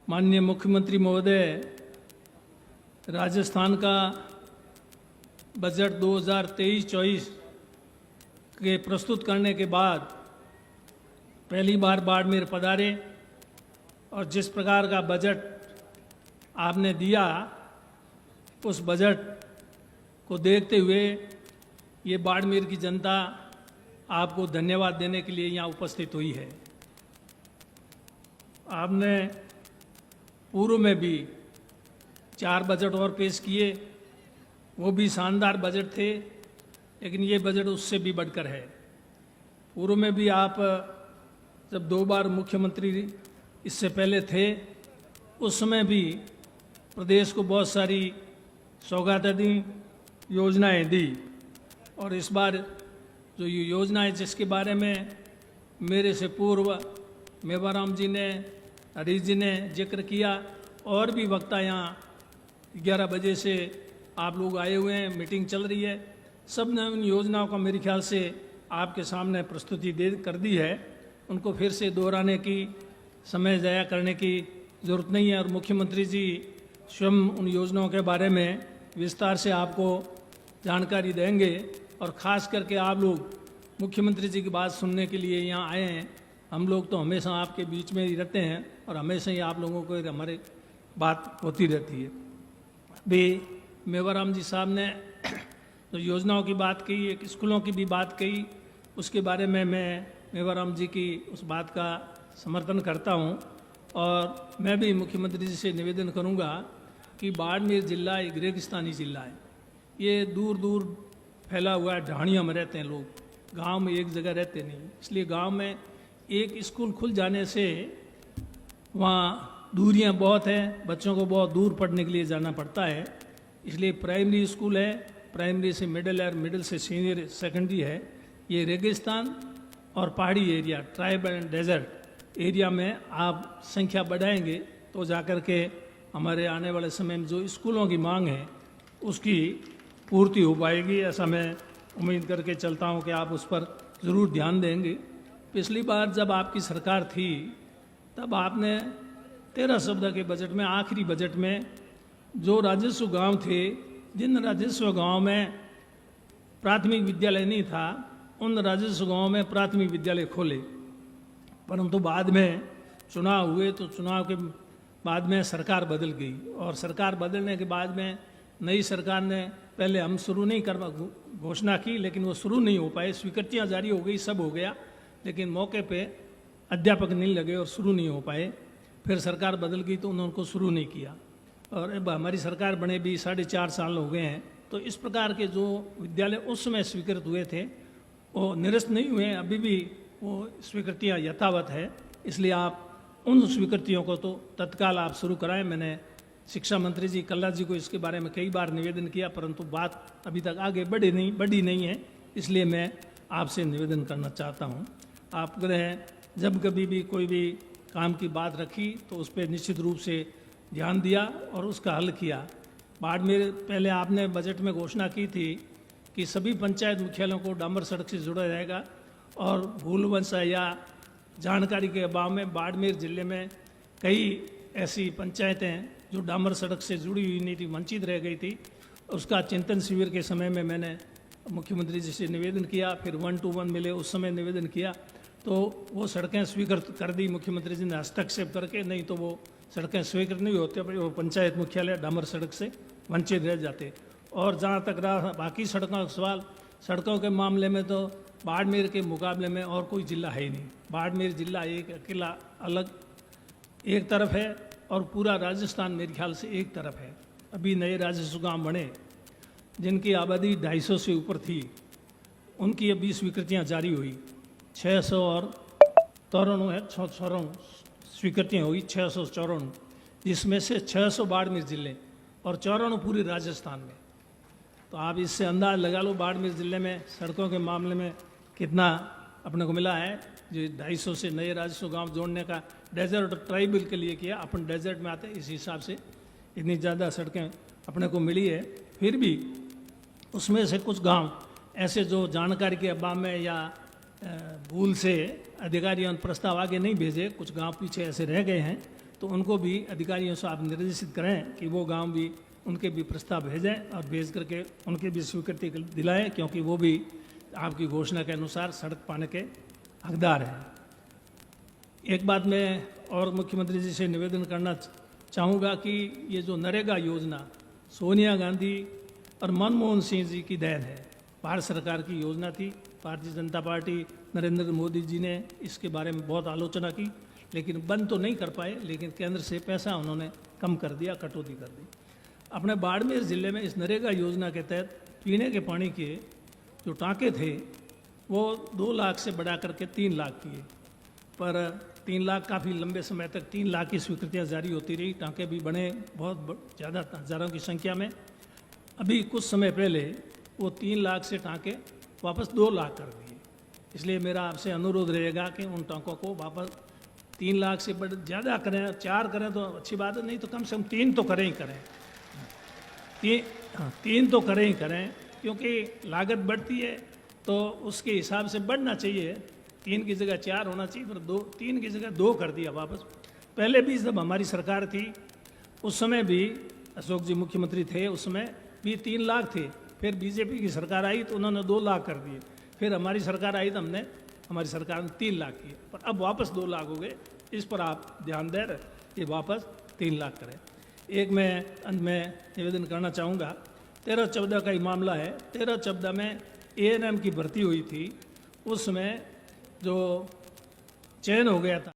माननीय मुख्यमंत्री महोदय, राजस्थान का बजट 2023-24 के प्रस्तुत करने के बाद पहली बार बाड़मेर पधारे और जिस प्रकार का बजट आपने दिया, उस बजट को देखते हुए ये बाड़मेर की जनता आपको धन्यवाद देने के लिए यहाँ उपस्थित हुई है। आपने पूर्व में भी 4 बजट और पेश किए, वो भी शानदार बजट थे, लेकिन ये बजट उससे भी बढ़कर है। पूर्व में भी आप जब 2 बार मुख्यमंत्री इससे पहले थे, उस समय भी प्रदेश को बहुत सारी सौगातें दी, योजनाएं दी, और इस बार जो ये योजनाएं जिसके बारे में मेरे से पूर्व मेवाराम जी ने, हरीश जी ने जिक्र किया, और भी वक्ता यहाँ 11 बजे से आप लोग आए हुए हैं, मीटिंग चल रही है, सब ने उन योजनाओं का मेरे ख्याल से आपके सामने प्रस्तुति कर दी है। उनको फिर से दोहराने की, समय ज़ाया करने की ज़रूरत नहीं है, और मुख्यमंत्री जी स्वयं उन योजनाओं के बारे में विस्तार से आपको जानकारी देंगे। और ख़ास करके आप लोग मुख्यमंत्री जी की बात सुनने के लिए यहाँ आए हैं। हम लोग तो हमेशा आपके बीच में ही रहते हैं और हमेशा ही आप लोगों को हमारी बात होती रहती है। अभी मेवाराम जी साहब ने जो योजनाओं की बात कही, एक स्कूलों की भी बात कही, उसके बारे में मैं मेवाराम जी की उस बात का समर्थन करता हूं। और मैं भी मुख्यमंत्री जी से निवेदन करूंगा कि बाड़मेर जिला एक रेगिस्तानी जिला है। ये दूर दूर फैला हुआ है, ढाणियों में रहते हैं लोग, गांव में एक जगह रहते नहीं। इसलिए गांव में एक स्कूल खुल जाने से वहाँ दूरियाँ बहुत हैं, बच्चों को बहुत दूर पढ़ने के लिए जाना पड़ता है। इसलिए प्राइमरी स्कूल है, प्राइमरी से मिडिल है, मिडिल से सीनियर सेकेंडरी है। ये रेगिस्तान और पहाड़ी area, tribe and desert area में आप संख्या बढ़ाएंगे तो जाकर के हमारे आने वाले समय में जो स्कूलों की मांग है उसकी पूर्ति हो पाएगी। ऐसा मैं उम्मीद करके चलता हूँ कि आप उस पर ज़रूर ध्यान देंगे। पिछली बार जब आपकी सरकार थी, तब आपने 13 शब्द के बजट में, आखिरी बजट में, जो राजस्व गांव थे, जिन राजस्व गांव में प्राथमिक विद्यालय नहीं था, उन राजस्व गांव में प्राथमिक विद्यालय खोले। परंतु बाद में चुनाव हुए तो चुनाव के बाद में सरकार बदल गई, और सरकार बदलने के बाद में नई सरकार ने पहले हम शुरू नहीं करवा घोषणा की, लेकिन वो शुरू नहीं हो पाए। स्वीकृतियाँ जारी हो गई, सब हो गया, लेकिन मौके पे अध्यापक नहीं लगे और शुरू नहीं हो पाए। फिर सरकार बदल गई तो उन्होंने उनको शुरू नहीं किया, और अब हमारी सरकार बने भी 4.5 साल हो गए हैं। तो इस प्रकार के जो विद्यालय उस समय स्वीकृत हुए थे वो निरस्त नहीं हुए, अभी भी वो स्वीकृतियाँ यथावत है। इसलिए आप उन स्वीकृतियों को तो तत्काल आप शुरू कराएं। मैंने शिक्षा मंत्री जी कल्ला जी को इसके बारे में कई बार निवेदन किया, परंतु बात अभी तक आगे बढ़ी नहीं है। इसलिए मैं आपसे निवेदन करना चाहता हूँ, आपने जब कभी भी कोई भी काम की बात रखी तो उस पर निश्चित रूप से ध्यान दिया और उसका हल किया। बाड़मेर पहले आपने बजट में घोषणा की थी कि सभी पंचायत मुख्यालयों को डामर सड़क से जोड़ा जाएगा, और भूलवंश या जानकारी के अभाव में बाड़मेर जिले में कई ऐसी पंचायतें जो डामर सड़क से जुड़ी हुई नहीं थी, वंचित रह गई थी। उसका चिंतन शिविर के समय में मैंने मुख्यमंत्री जी से निवेदन किया, फिर 1-to-1 मिले उस समय निवेदन किया, तो वो सड़कें स्वीकृत कर दी मुख्यमंत्री जी ने हस्तक्षेप करके। नहीं तो वो सड़कें स्वीकृत नहीं होते, वो पंचायत मुख्यालय डामर सड़क से वंचित रह जाते। और जहाँ तक रहा बाकी सड़कों का सवाल, सड़कों के मामले में तो बाड़मेर के मुकाबले में और कोई जिला है ही नहीं। बाड़मेर जिला एक अकेला अलग एक तरफ है, और पूरा राजस्थान मेरे ख्याल से एक तरफ है। अभी नए राजस्व गाँव बने जिनकी आबादी 250 से ऊपर थी, उनकी अभी स्वीकृतियाँ जारी हुई। 694 स्वीकृतियाँ हुई, 694, जिसमें से 600 बाड़मेर जिले और 94 पूरे राजस्थान में। तो आप इससे अंदाज लगा लो बाड़मेर जिले में सड़कों के मामले में कितना अपने को मिला है। जो 250 से नए राजस्व गांव जोड़ने का डेजर्ट और ट्राइबल के लिए किया, अपन डेजर्ट में आते, इस हिसाब से इतनी ज़्यादा सड़कें अपने को मिली है। फिर भी उसमें से कुछ गांव ऐसे जो जानकारी के अभाव में या भूल से अधिकारियों ने प्रस्ताव आगे नहीं भेजे, कुछ गांव पीछे ऐसे रह गए हैं। तो उनको भी अधिकारियों से आप निर्देशित करें कि वो गांव भी उनके भी प्रस्ताव भेजें और भेज करके उनके भी स्वीकृति दिलाएं, क्योंकि वो भी आपकी घोषणा के अनुसार सड़क पाने के हकदार हैं। एक बात मैं और मुख्यमंत्री जी से निवेदन करना चाहूँगा कि ये जो नरेगा योजना सोनिया गांधी और मनमोहन सिंह जी की देन है। भारत सरकार की योजना थी, भारतीय जनता पार्टी नरेंद्र मोदी जी ने इसके बारे में बहुत आलोचना की, लेकिन बंद तो नहीं कर पाए, लेकिन केंद्र से पैसा उन्होंने कम कर दिया, कटौती कर दी। अपने बाड़मेर ज़िले में इस नरेगा योजना के तहत पीने के पानी के जो टाँके थे वो 2 लाख से बढ़ा करके 3 लाख किए, पर 3 लाख काफ़ी लंबे समय तक 3 लाख की स्वीकृतियाँ जारी होती रही, टाँके भी बने बहुत ज़्यादा हज़ारों की संख्या में। अभी कुछ समय पहले वो 3 लाख से टाँके वापस 2 लाख कर दिए। इसलिए मेरा आपसे अनुरोध रहेगा कि उन टाँकों को वापस 3 लाख से बढ़ ज़्यादा करें, 4 करें तो अच्छी बात है, नहीं तो कम से कम 3 तो करें ही करें, 3 तो करें ही करें, क्योंकि लागत बढ़ती है तो उसके हिसाब से बढ़ना चाहिए। 3 की जगह 4 होना चाहिए, पर 3 की जगह 2 कर दिया वापस। पहले भी जब हमारी सरकार थी उस समय भी अशोक जी मुख्यमंत्री थे, उस समय भी 3 लाख थे, फिर बीजेपी की सरकार आई तो उन्होंने 2 लाख कर दिए, फिर हमारी सरकार आई तो हमारी सरकार ने 3 लाख किए, पर अब वापस 2 लाख हो गए। इस पर आप ध्यान दें, ये वापस 3 लाख करें। एक मैं अंत में निवेदन करना चाहूँगा, 13-14 का ही मामला है। 13-14 में ANM की भर्ती हुई थी, उसमें जो चयन हो गया था